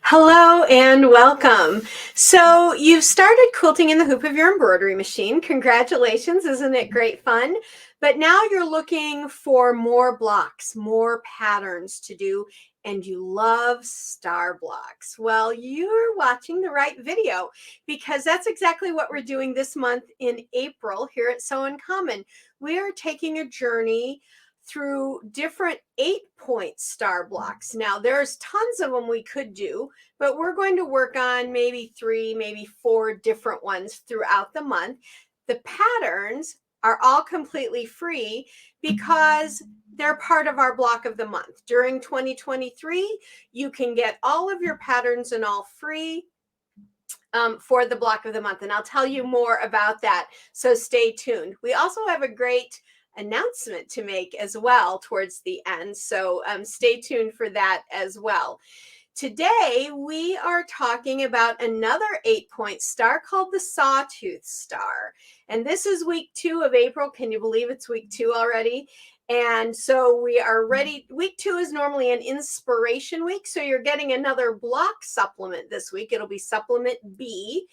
Hello and welcome. So you've started quilting in the hoop of your embroidery machine. Congratulations, isn't it great fun? But now you're looking for more blocks, more patterns to do, and you love star blocks. Well, you're watching the right video because that's exactly what we're doing this month in April here at Sew in Common. We are taking a journey through different 8-point star blocks. Now, there's tons of them we could do, but we're going to work on maybe 3, maybe 4 different ones throughout the month. The patterns are all completely free because they're part of our block of the month. During 2023, you can get all of your patterns and all free for the block of the month. And I'll tell you more about that. So stay tuned. We also have a great announcement to make as well towards the end. So stay tuned for that as well. Today, we are talking about another 8-point star called the Sawtooth star. And this is week 2 of April. Can you believe it's week 2 already? And so we are ready. Week 2 is normally an inspiration week. So you're getting another block supplement this week. It'll be supplement B.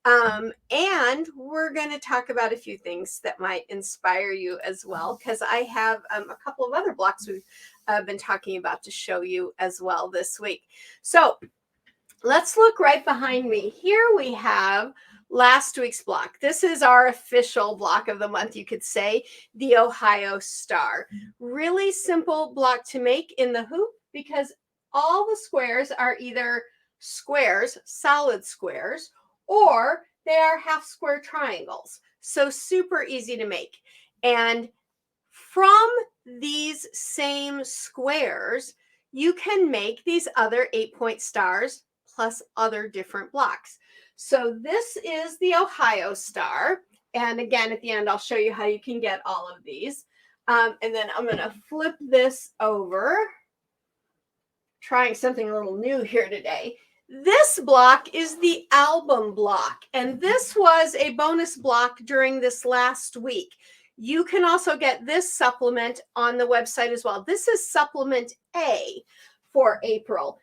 And we're going to talk about a few things that might inspire you as well, because I have a couple of other blocks we've been talking about to show you as well this week. So let's look right behind me. Here we have last week's block. This is our official block of the month, you could say, the Ohio Star. Really simple block to make in the hoop because all the squares are either squares, solid squares, or they are half square triangles. So super easy to make. And from these same squares, you can make these other 8-point stars plus other different blocks. So this is the Ohio Star. And again, at the end, I'll show you how you can get all of these. And then I'm going to flip this over, trying something a little new here today. This block is the album block, and this was a bonus block during this last week. You can also get this supplement on the website as well. This is supplement A for April.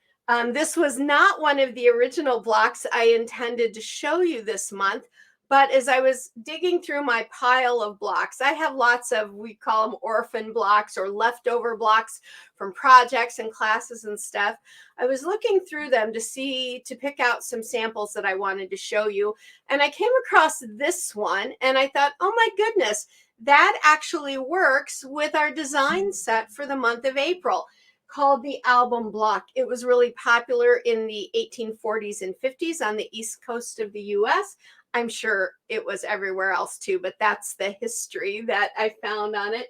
This was not one of the original blocks I intended to show you this month, but as I was digging through my pile of blocks, I have lots of, we call them orphan blocks or leftover blocks from projects and classes and stuff. I was looking through them to pick out some samples that I wanted to show you. And I came across this one and I thought, oh my goodness, that actually works with our design set for the month of April, called the album block. It was really popular in the 1840s and 50s on the East Coast of the US. I'm sure it was everywhere else too, but that's the history that I found on it.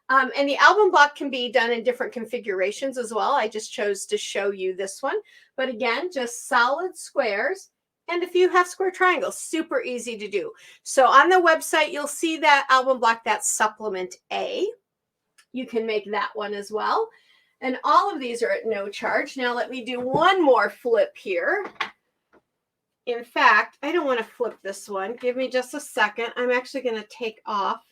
And the album block can be done in different configurations as well. I just chose to show you this one. But again, just solid squares and a few half square triangles. Super easy to do. So on the website, you'll see that album block, that's supplement A. You can make that one as well. And all of these are at no charge. Now let me do one more flip here. In fact, I don't want to flip this one. Give me just a second. I'm actually going to take off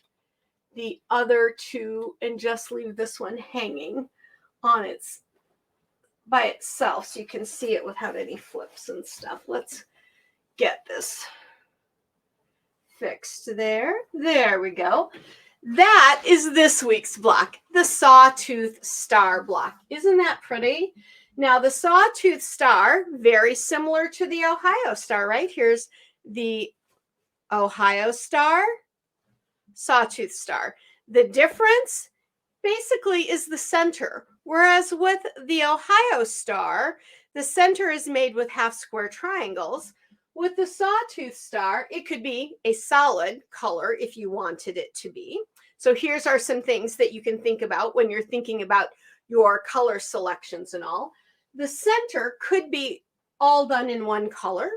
the other two and just leave this one hanging on by itself so you can see it without any flips and stuff. Let's get this fixed there. There we go. That is this week's block, the Sawtooth Star block. Isn't that pretty? Now, the Sawtooth Star, very similar to the Ohio Star, right? Here's the Ohio Star, Sawtooth Star. The difference basically is the center. Whereas with the Ohio Star, the center is made with half square triangles. With the Sawtooth Star, it could be a solid color if you wanted it to be. So here's some things that you can think about when you're thinking about your color selections and all. The center could be all done in one color,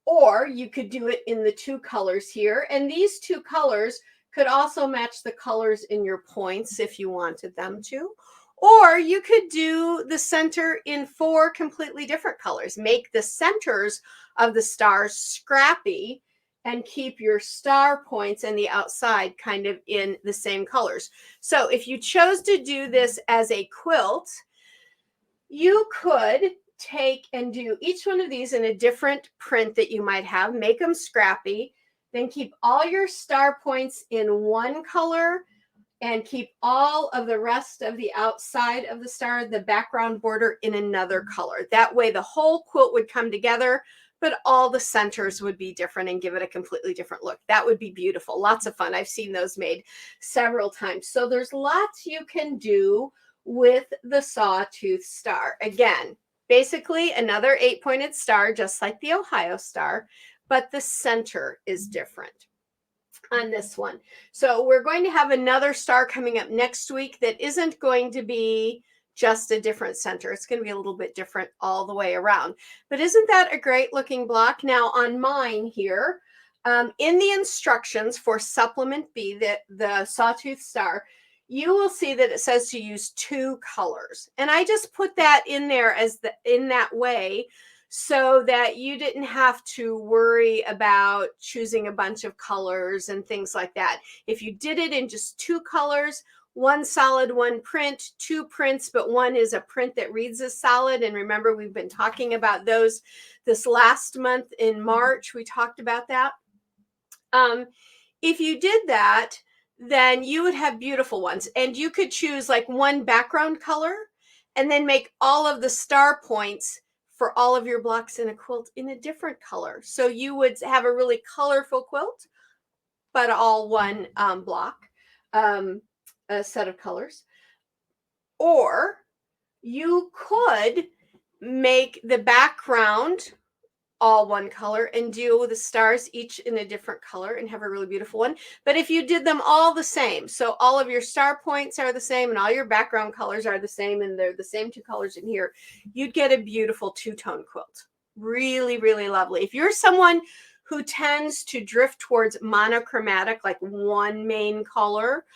or you could do it in the 2 colors here. And these 2 colors could also match the colors in your points if you wanted them to. Or you could do the center in 4 completely different colors. Make the centers of the stars scrappy and keep your star points and the outside kind of in the same colors. So if you chose to do this as a quilt, you could take and do each one of these in a different print that you might have, make them scrappy, then keep all your star points in one color and keep all of the rest of the outside of the star, the background border, in another color. That way the whole quilt would come together, but all the centers would be different and give it a completely different look. That would be beautiful. Lots of fun. I've seen those made several times. So there's lots you can do with the Sawtooth star. Again, basically another 8-pointed star, just like the Ohio star, but the center is different on this one. So we're going to have another star coming up next week that isn't going to be just a different center. It's going to be a little bit different all the way around. But isn't that a great looking block? Now on mine here, in the instructions for supplement B, the Sawtooth star, you will see that it says to use 2 colors. And I just put that in there in that way so that you didn't have to worry about choosing a bunch of colors and things like that. If you did it in just 2 colors, 1 solid, 1 print, 2 prints, but 1 is a print that reads as solid. And remember, we've been talking about those this last month in March. We talked about that. If you did that, then you would have beautiful ones. And you could choose like 1 background color and then make all of the star points for all of your blocks in a quilt in a different color. So you would have a really colorful quilt, but all 1 block, a set of colors. Or you could make the background all 1 color and do the stars each in a different color and have a really beautiful one. But if you did them all the same, so all of your star points are the same and all your background colors are the same and they're the same 2 colors in here, you'd get a beautiful 2-tone quilt. Really, really lovely. If you're someone who tends to drift towards monochromatic, like 1 main color,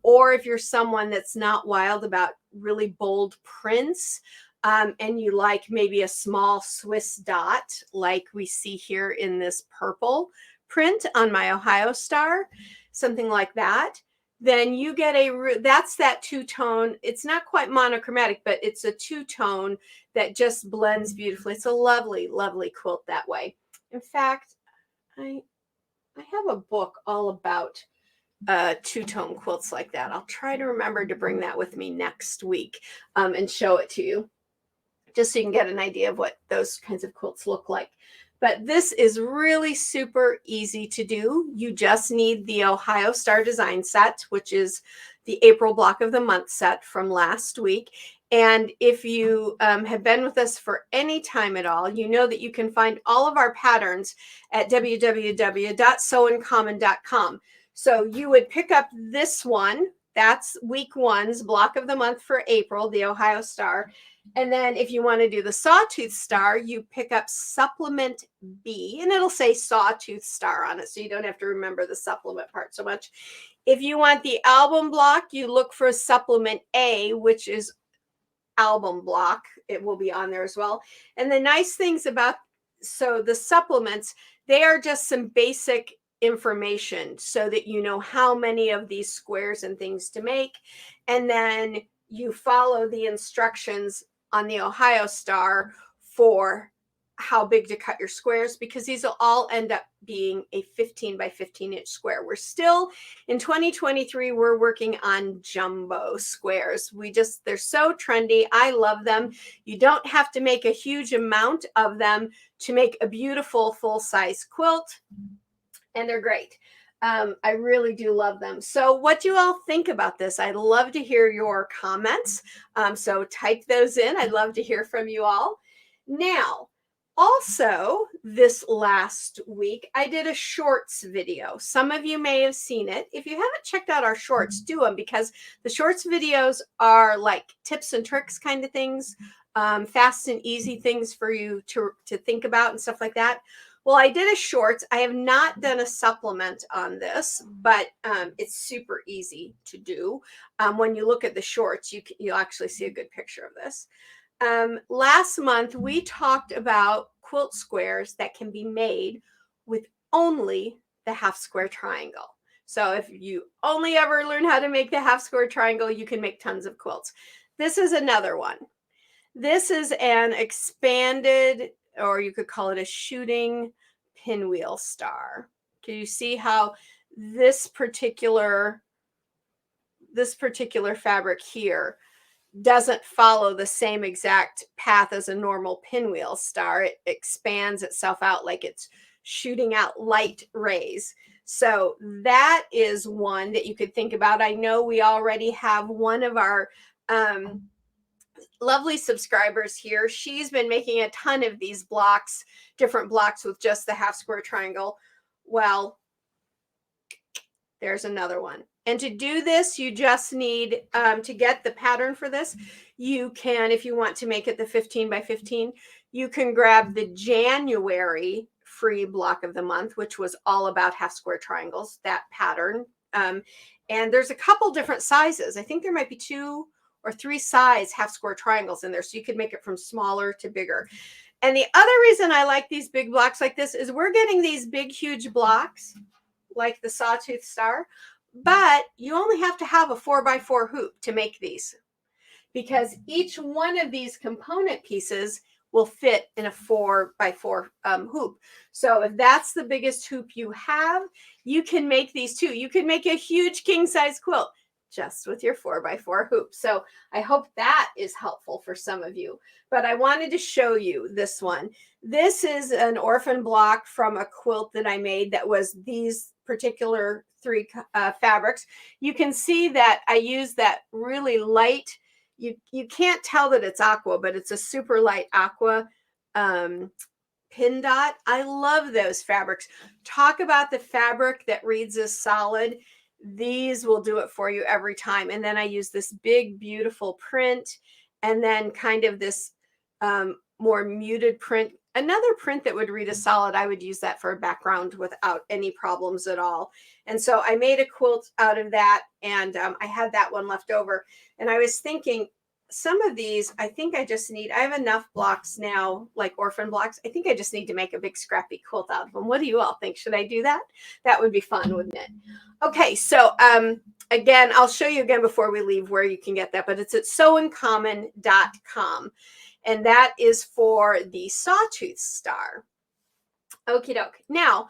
or if you're someone that's not wild about really bold prints, and you like maybe a small Swiss dot like we see here in this purple print on my Ohio star, something like that, then you get that's that 2-tone. It's not quite monochromatic, but it's a 2-tone that just blends beautifully. It's a lovely, lovely quilt that way. In fact, I have a book all about 2-tone quilts like that. I'll try to remember to bring that with me next week and show it to you, just so you can get an idea of what those kinds of quilts look like. But this is really super easy to do. You just need the Ohio Star Design set, which is the April block of the month set from last week. And if you have been with us for any time at all, you know that you can find all of our patterns at www.sewincommon.com. So you would pick up this one. That's week 1's block of the month for April, the Ohio Star. And then if you want to do the Sawtooth star, you pick up supplement B and it'll say Sawtooth star on it. So you don't have to remember the supplement part so much. If you want the album block, you look for supplement A, which is album block. It will be on there as well. And the nice things about, so the supplements, they are just some basic information so that you know how many of these squares and things to make. And then you follow the instructions on the Ohio Star for how big to cut your squares, because these will all end up being a 15 by 15 inch square. We're still in 2023, we're working on jumbo squares. They're so trendy. I love them. You don't have to make a huge amount of them to make a beautiful full-size quilt, and they're great. I really do love them. So what do you all think about this? I'd love to hear your comments. So type those in. I'd love to hear from you all. Now, also this last week, I did a shorts video. Some of you may have seen it. If you haven't checked out our shorts, do them, because the shorts videos are like tips and tricks kind of things, fast and easy things for you to think about and stuff like that. Well, I did a shorts. I have not done a supplement on this, but it's super easy to do. When you look at the shorts, you'll actually see a good picture of this. Last month, we talked about quilt squares that can be made with only the half square triangle. So if you only ever learn how to make the half square triangle, you can make tons of quilts. This is another one. This is an expanded, or you could call it a shooting pinwheel star. Can you see how this particular fabric here doesn't follow the same exact path as a normal pinwheel star? It expands itself out like it's shooting out light rays. So that is one that you could think about. I know we already have one of our lovely subscribers here. She's been making a ton of these blocks, different blocks with just the half square triangle. Well, there's another one. And to do this, you just need to get the pattern for this. You can, if you want to make it the 15 by 15, you can grab the January free block of the month, which was all about half square triangles, that pattern. And there's a couple different sizes. I think there might be 2 or 3 size half square triangles in there. So you could make it from smaller to bigger. And the other reason I like these big blocks like this is we're getting these big, huge blocks like the Sawtooth star, but you only have to have a 4x4 hoop to make these, because each one of these component pieces will fit in a 4x4 hoop. So if that's the biggest hoop you have, you can make these too. You can make a huge king size quilt just with your 4x4 hoop. So I hope that is helpful for some of you. But I wanted to show you this one. This is an orphan block from a quilt that I made that was these particular 3 fabrics. You can see that I use that really light, you can't tell that it's aqua, but it's a super light aqua pin dot. I love those fabrics. Talk about the fabric that reads as solid. These will do it for you every time. And then I use this big, beautiful print, and then kind of this more muted print. Another print that would read as solid, I would use that for a background without any problems at all. And so I made a quilt out of that, and I had that one left over. And I was thinking, some of these, I think I just need, I have enough blocks now, like orphan blocks. I think I just need to make a big scrappy quilt out of them. What do you all think? Should I do that? That would be fun, wouldn't it? Okay, so again, I'll show you again before we leave where you can get that, but it's at sewincommon.com. And that is for the Sawtooth star. Okie doke. Now,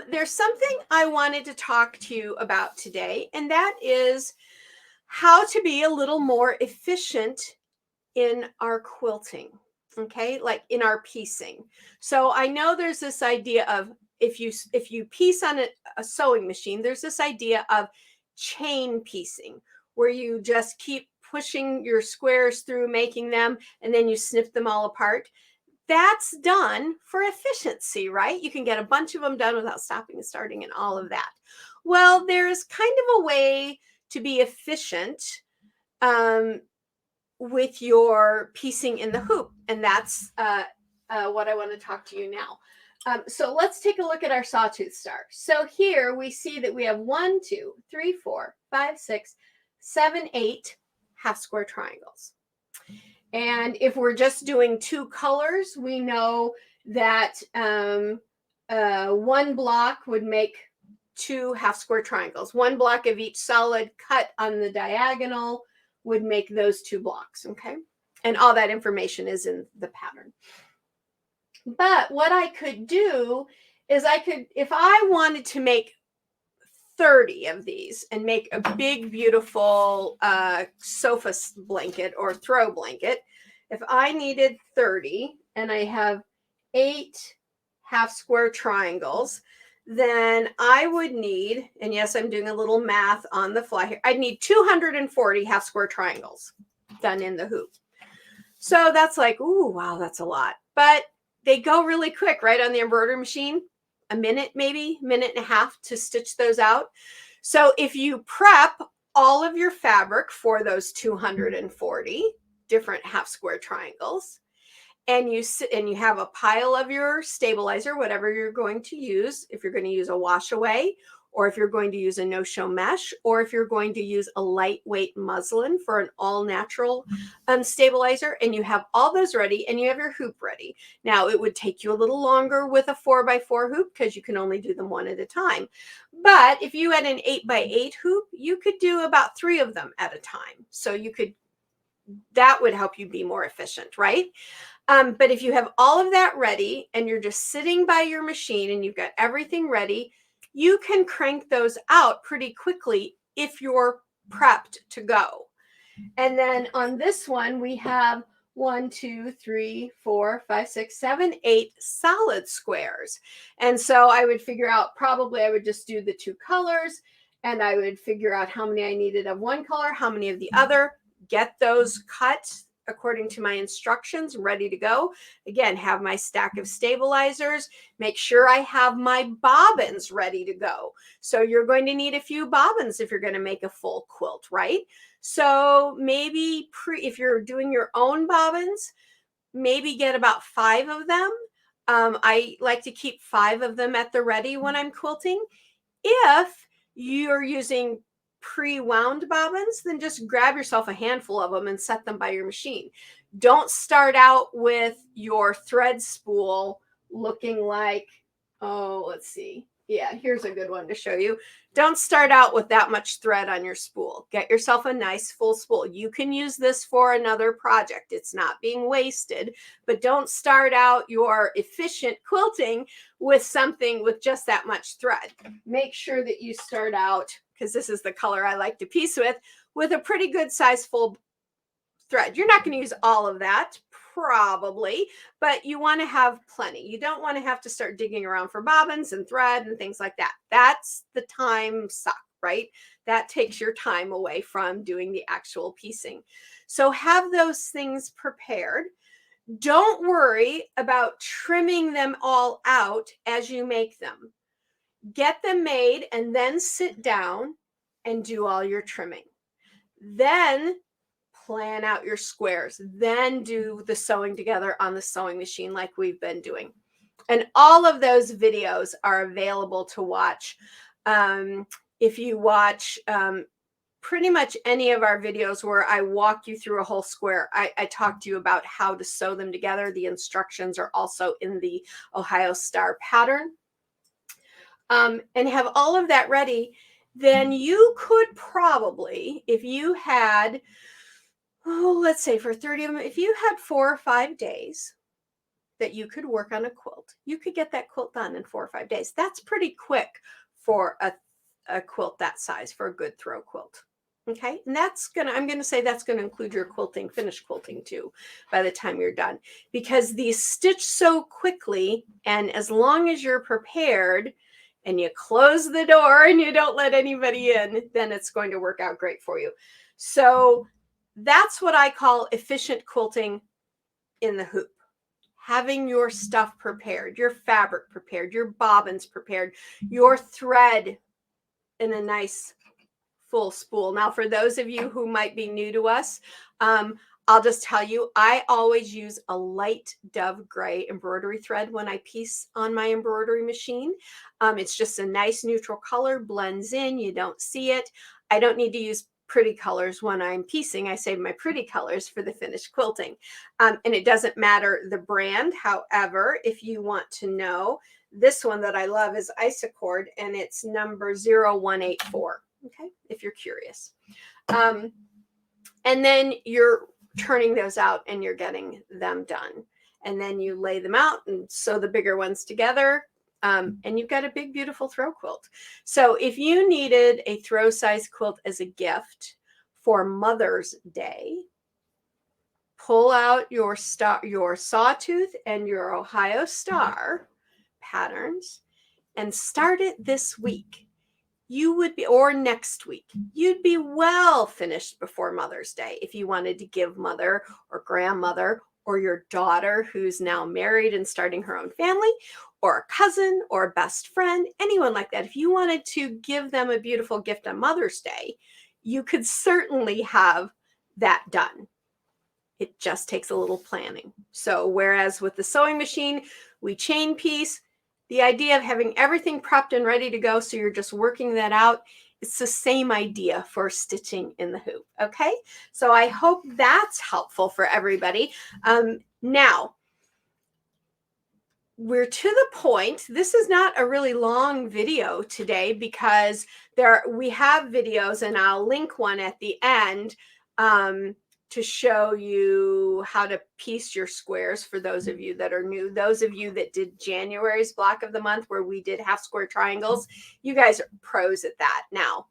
there's something I wanted to talk to you about today, and that is how to be a little more efficient in our quilting, okay? Like in our piecing. So I know there's this idea of if you piece on a sewing machine, there's this idea of chain piecing, where you just keep pushing your squares through, making them, and then you snip them all apart. That's done for efficiency, right? You can get a bunch of them done without stopping and starting and all of that. Well, there's kind of a way to be efficient with your piecing in the hoop, and that's what I want to talk to you now. So let's take a look at our Sawtooth star. So here we see that we have 1, 2, 3, 4, 5, 6, 7, 8 half square triangles. And if we're just doing 2 colors, we know that 1 block would make 2 half square triangles. 1 block of each solid cut on the diagonal would make those 2 blocks, okay? And all that information is in the pattern. But what I could do is if I wanted to make 30 of these and make a big, beautiful sofa blanket or throw blanket, if I needed 30 and I have 8 half square triangles, then I would need, and yes, I'm doing a little math on the fly here, I'd need 240 half square triangles done in the hoop. So that's like, ooh, wow, that's a lot. But they go really quick, right, on the embroidery machine. A minute, maybe minute and a half to stitch those out. So if you prep all of your fabric for those 240 different half square triangles, and you have a pile of your stabilizer, whatever you're going to use, if you're going to use a wash away, or if you're going to use a no-show mesh, or if you're going to use a lightweight muslin for an all-natural stabilizer, and you have all those ready, and you have your hoop ready. Now, it would take you a little longer with a 4x4 hoop because you can only do them one at a time. But if you had an 8x8 hoop, you could do about 3 of them at a time. So you could That would help you be more efficient, right? But if you have all of that ready and you're just sitting by your machine and you've got everything ready, you can crank those out pretty quickly if you're prepped to go. And then on this one, we have 1, 2, 3, 4, 5, 6, 7, 8 solid squares. And so I would figure out, probably I would just do the 2 colors, and I would figure out how many I needed of one color, how many of the other, get those cut according to my instructions, ready to go. Again, have my stack of stabilizers, make sure I have my bobbins ready to go. So you're going to need a few bobbins if you're going to make a full quilt, right? So maybe if you're doing your own bobbins, maybe get about 5 of them. I like to keep 5 of them at the ready when I'm quilting. If you're using pre-wound bobbins, then just grab yourself a handful of them and set them by your machine. Don't start out with your thread spool looking like, oh, let's see. Yeah, here's a good one to show you. Don't start out with that much thread on your spool. Get yourself a nice full spool. You can use this for another project. It's not being wasted, but don't start out your efficient quilting with something with just that much thread. Make sure that you start out, because this is the color I like to piece with a pretty good size full thread. You're not going to use all of that, probably, but you want to have plenty. You don't want to have to start digging around for bobbins and thread and things like that. That's the time suck, right? That takes your time away from doing the actual piecing. So have those things prepared. Don't worry about trimming them all out as you make them. Get them made and then sit down and do all your trimming. Then plan out your squares, then do the sewing together on the sewing machine like we've been doing. And all of those videos are available to watch. If you watch pretty much any of our videos where I walk you through a whole square, I talk to you about how to sew them together. The instructions are also in the Ohio Star pattern. And have all of that ready, then you could probably, if you had, let's say for 30 of them, if you had 4 or 5 days that you could work on a quilt, you could get that quilt done in 4 or 5 days. That's pretty quick for a quilt that size, for a good throw quilt. Okay, and I'm gonna say that's gonna include your quilting, finished quilting too, by the time you're done, because these stitch so quickly, and as long as you're prepared and you close the door and you don't let anybody in, then it's going to work out great for you. So that's what I call efficient quilting in the hoop. Having your stuff prepared, your fabric prepared, your bobbins prepared, your thread in a nice full spool. Now, for those of you who might be new to us, I'll just tell you, I always use a light dove gray embroidery thread when I piece on my embroidery machine. It's just a nice neutral color, blends in, you don't see it. I don't need to use pretty colors when I'm piecing. I save my pretty colors for the finished quilting. And it doesn't matter the brand. However, if you want to know, this one that I love is Isacord, and it's number 0184. Okay, if you're curious. And then you're turning those out and you're getting them done. And then you lay them out and sew the bigger ones together. And you've got a big, beautiful throw quilt. So if you needed a throw size quilt as a gift for Mother's Day, pull out your Sawtooth and your Ohio Star patterns and start it this week. You would be, or next week, you'd be well finished before Mother's Day if you wanted to give mother or grandmother or your daughter who's now married and starting her own family, or a cousin or a best friend, anyone like that. If you wanted to give them a beautiful gift on Mother's Day, you could certainly have that done. It just takes a little planning. So whereas with the sewing machine, we chain piece, the idea of having everything prepped and ready to go, so you're just working that out, it's the same idea for stitching in the hoop. Okay, so I hope that's helpful for everybody. Now, we're to the point. This is not a really long video today because we have videos, and I'll link one at the end to show you how to piece your squares for those of you that are new. Those of you that did January's block of the month where we did half square triangles, you guys are pros at that now.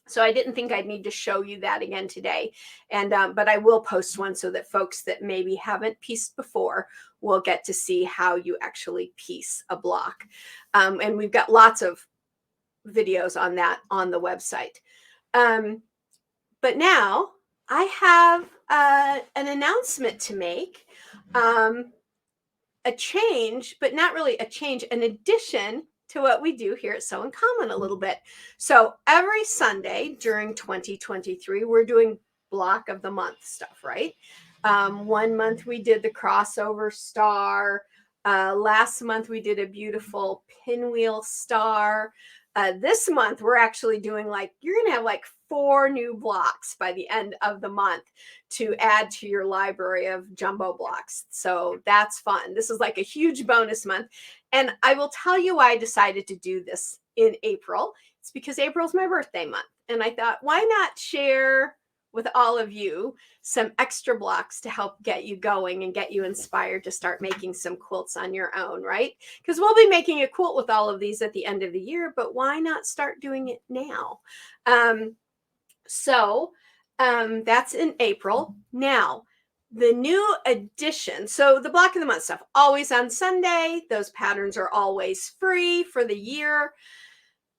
So I didn't think I'd need to show you that again today. And but I will post one so that folks that maybe haven't pieced before will get to see how you actually piece a block. And we've got lots of videos on that on the website. But now I have an announcement to make. A change, but not really a change, an addition to what we do here at So Uncommon a little bit. So every Sunday during 2023, we're doing block of the month stuff, right? 1 month we did the crossover star. Last month we did a beautiful pinwheel star. This month we're actually doing you're going to have 4 new blocks by the end of the month to add to your library of jumbo blocks. So that's fun. This is like a huge bonus month. And I will tell you why I decided to do this in April. It's because April's my birthday month. And I thought, why not share with all of you some extra blocks to help get you going and get you inspired to start making some quilts on your own, right? Because we'll be making a quilt with all of these at the end of the year, but why not start doing it now? So that's in April. Now, the new addition, so the block of the month stuff, always on Sunday. Those patterns are always free for the year.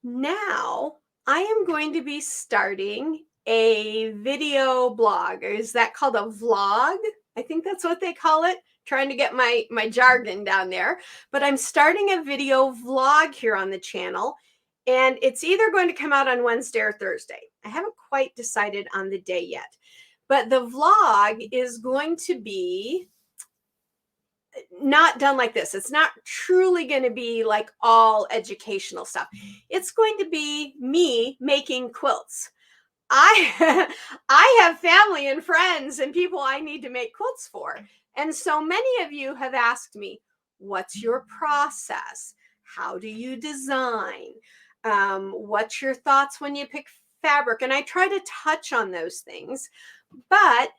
Now, I am going to be starting a video blog. Is that called a vlog? I think that's what they call it. Trying to get my jargon down there. But I'm starting a video vlog here on the channel. And it's either going to come out on Wednesday or Thursday. I haven't quite decided on the day yet. But the vlog is going to be not done like this. It's not truly going to be like all educational stuff. It's going to be me making quilts. I have family and friends and people I need to make quilts for. And so many of you have asked me, what's your process? How do you design? What's your thoughts when you pick fabric? And I try to touch on those things, but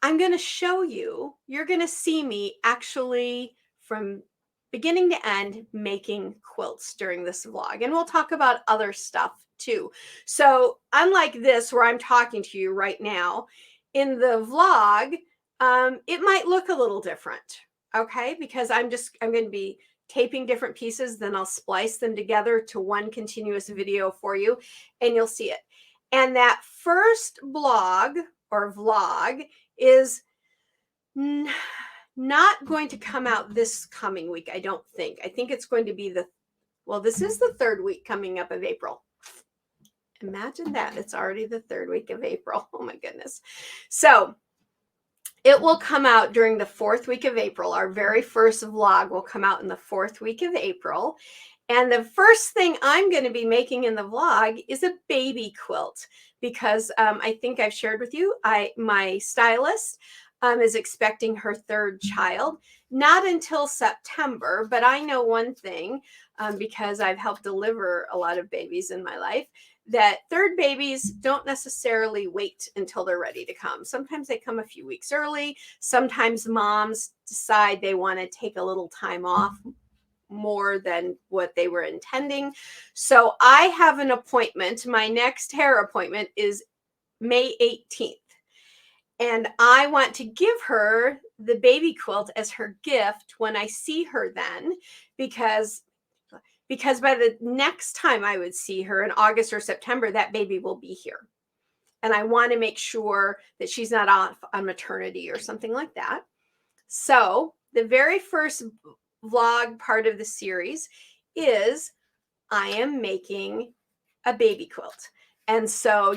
I'm going to show you, you're going to see me actually from beginning to end making quilts during this vlog. And we'll talk about other stuff too. So unlike this, where I'm talking to you right now, in the vlog, it might look a little different, okay? Because I'm going to be taping different pieces, then I'll splice them together to one continuous video for you, and you'll see it. And that first blog or vlog is not going to come out this coming week, I don't think. I think it's going to be this is the 3rd week coming up of April. Imagine that. It's already the 3rd week of April. Oh my goodness. So it will come out during the 4th week of April. Our very first vlog will come out in the 4th week of April. And the first thing I'm going to be making in the vlog is a baby quilt because I think I've shared with you, my stylist is expecting her 3rd child, not until September. But I know one thing because I've helped deliver a lot of babies in my life, that 3rd babies don't necessarily wait until they're ready to come. Sometimes they come a few weeks early. Sometimes moms decide they want to take a little time off more than what they were intending. So I have an appointment. My next hair appointment is May 18th. And I want to give her the baby quilt as her gift when I see her then, because by the next time I would see her in August or September, that baby will be here. And I want to make sure that she's not off on maternity or something like that. So the very first vlog part of the series is I am making a baby quilt. And so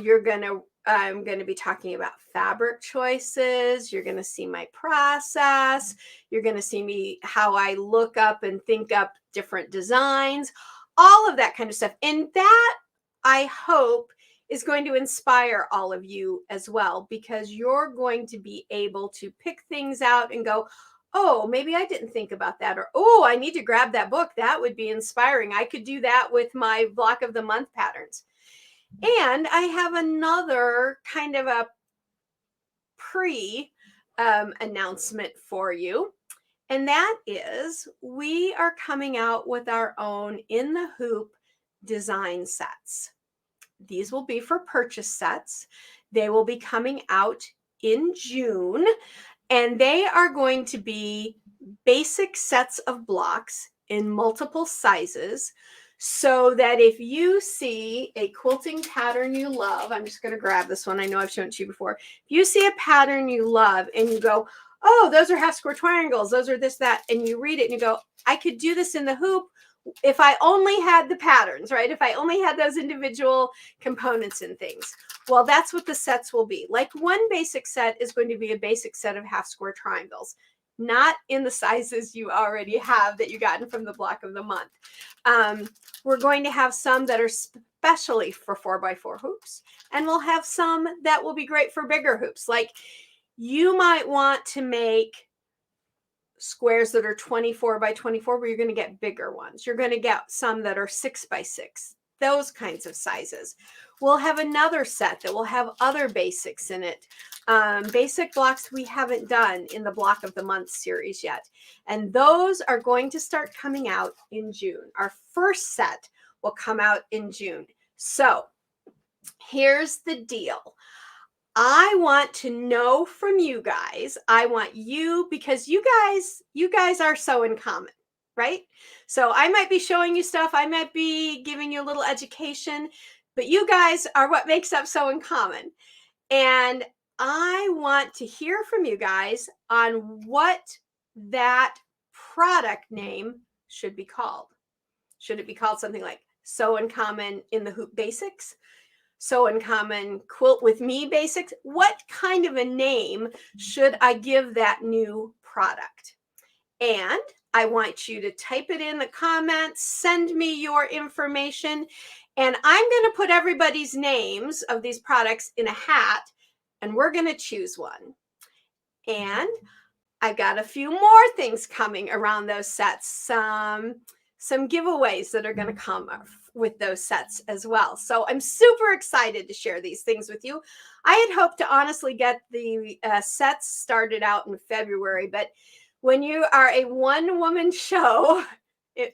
I'm going to be talking about fabric choices. You're going to see my process. You're going to see me how I look up and think up different designs, all of that kind of stuff. And that, I hope, is going to inspire all of you as well, because you're going to be able to pick things out and go, oh, maybe I didn't think about that. Or, oh, I need to grab that book. That would be inspiring. I could do that with my block of the month patterns. And I have another kind of a announcement for you. And that is we are coming out with our own In the Hoop design sets. These will be for purchase sets. They will be coming out in June, and they are going to be basic sets of blocks in multiple sizes, so that if you see a quilting pattern you love, I'm just going to grab this one. I know I've shown it to you before. If you see a pattern you love and you go, oh, those are half square triangles, those are this, that, and you read it and you go, I could do this in the hoop if I only had the patterns, right? If I only had those individual components and things. Well, that's what the sets will be. Like, one basic set is going to be a basic set of half square triangles, not in the sizes you already have that you gotten from the block of the month. We're going to have some that are specially for 4x4 hoops, and we'll have some that will be great for bigger hoops. Like, you might want to make squares that are 24 by 24, where you're going to get bigger ones. You're going to get some that are 6 by 6, those kinds of sizes. We'll have another set that will have other basics in it. Basic blocks we haven't done in the Block of the Month series yet. And those are going to start coming out in June. Our first set will come out in June. So here's the deal. I want to know from you guys. I want you, because you guys are so in common, right? So I might be showing you stuff. I might be giving you a little education, but you guys are what makes up So in Common. And I want to hear from you guys on what that product name should be called. Should it be called something like So in Common In the Hoop Basics? So in Common Quilt with Me Basics? What kind of a name should I give that new product? And I want you to type it in the comments, send me your information, and I'm going to put everybody's names of these products in a hat, and we're going to choose one. And I've got a few more things coming around those sets, some giveaways that are going to come with those sets as well. So I'm super excited to share these things with you. I had hoped to honestly get the sets started out in February, but when you are a one-woman show,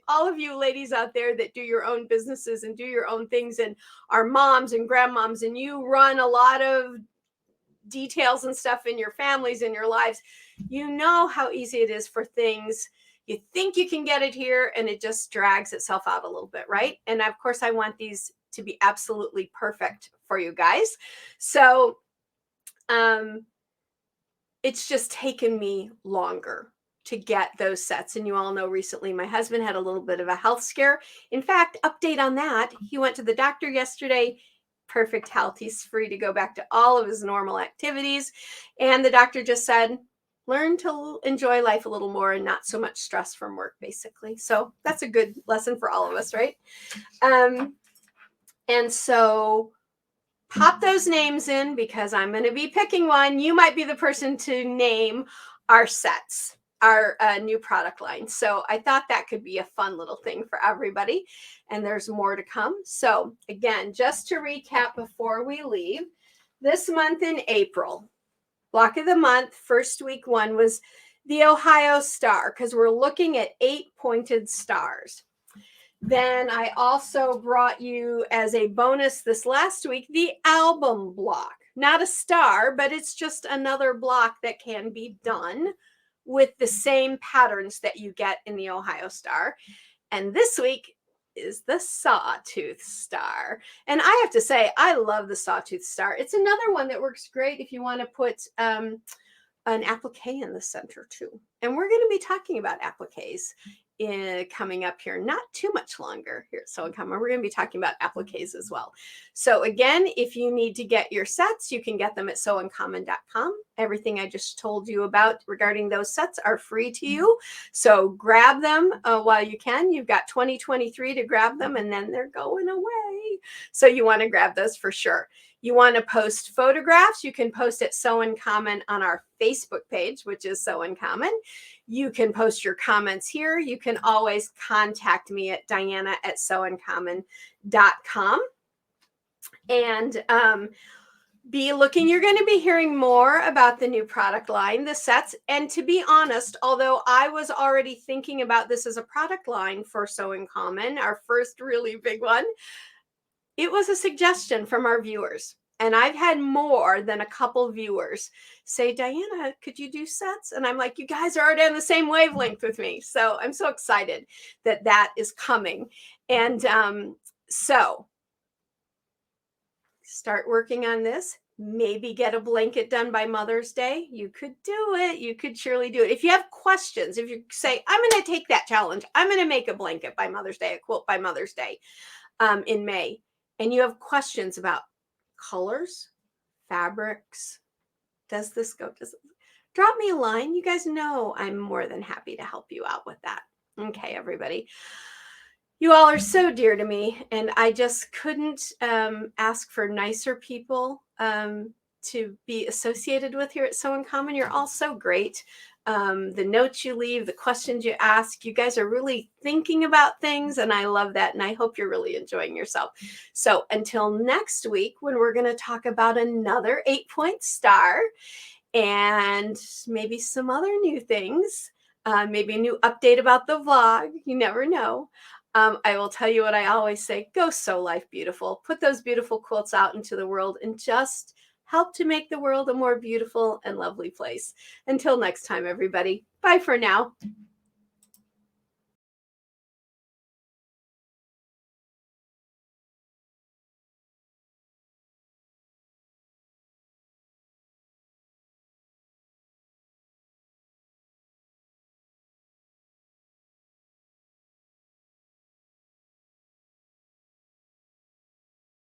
all of you ladies out there that do your own businesses and do your own things and are moms and grandmoms, and you run a lot of details and stuff in your families and your lives, you know how easy it is for things. You think you can get it here and it just drags itself out a little bit, right? And of course, I want these to be absolutely perfect for you guys. So it's just taken me longer to get those sets. And you all know recently my husband had a little bit of a health scare. In fact, update on that. He went to the doctor yesterday. Perfect health. He's free to go back to all of his normal activities. And the doctor just said, learn to enjoy life a little more and not so much stress from work, basically. So that's a good lesson for all of us, right? And so pop those names in, because I'm going to be picking one. You might be the person to name our sets, our new product line. So I thought that could be a fun little thing for everybody. And there's more to come. So again, just to recap before we leave, this month in April, Block of the Month, first week one was the Ohio Star, because we're looking at 8 pointed stars. Then I also brought you as a bonus this last week, the album block. Not a star, but it's just another block that can be done with the same patterns that you get in the Ohio Star. And this week is the Sawtooth Star. And I have to say, I love the Sawtooth Star. It's another one that works great if you want to put an applique in the center too. And we're going to be talking about appliques coming up here, not too much longer here at So in Common. We're going to be talking about appliques as well. So again, if you need to get your sets, you can get them at sewincommon.com. Everything I just told you about regarding those sets are free to you. So grab them while you can. You've got 2023 to grab them, and then they're going away. So you want to grab those for sure. You want to post photographs, you can post at So in Common on our Facebook page, which is So in Common. You can post your comments here. You can always contact me at diana@sewincommon.com. And be looking. You're going to be hearing more about the new product line, the sets. And to be honest, although I was already thinking about this as a product line for Sew in Common, our first really big one, it was a suggestion from our viewers. And I've had more than a couple viewers say, Diana, could you do sets? And I'm like, you guys are already on the same wavelength with me. So I'm so excited that that is coming. And so start working on this. Maybe get a blanket done by Mother's Day. You could do it. You could surely do it. If you have questions, if you say, I'm going to take that challenge, I'm going to make a blanket by Mother's Day, a quilt by Mother's Day in May, and you have questions about colors, fabrics, does this go, drop me a line. You guys know I'm more than happy to help you out with that. Okay, everybody. You all are so dear to me, and I just couldn't ask for nicer people to be associated with here at Sew in Common. You're all so great. The notes you leave, the questions you ask, you guys are really thinking about things, and I love that, and I hope you're really enjoying yourself. So until next week, when we're going to talk about another 8-point star and maybe some other new things, maybe a new update about the vlog, you never know. I will tell you what I always say, go sew life beautiful. Put those beautiful quilts out into the world and just help to make the world a more beautiful and lovely place. Until next time, everybody. Bye for now.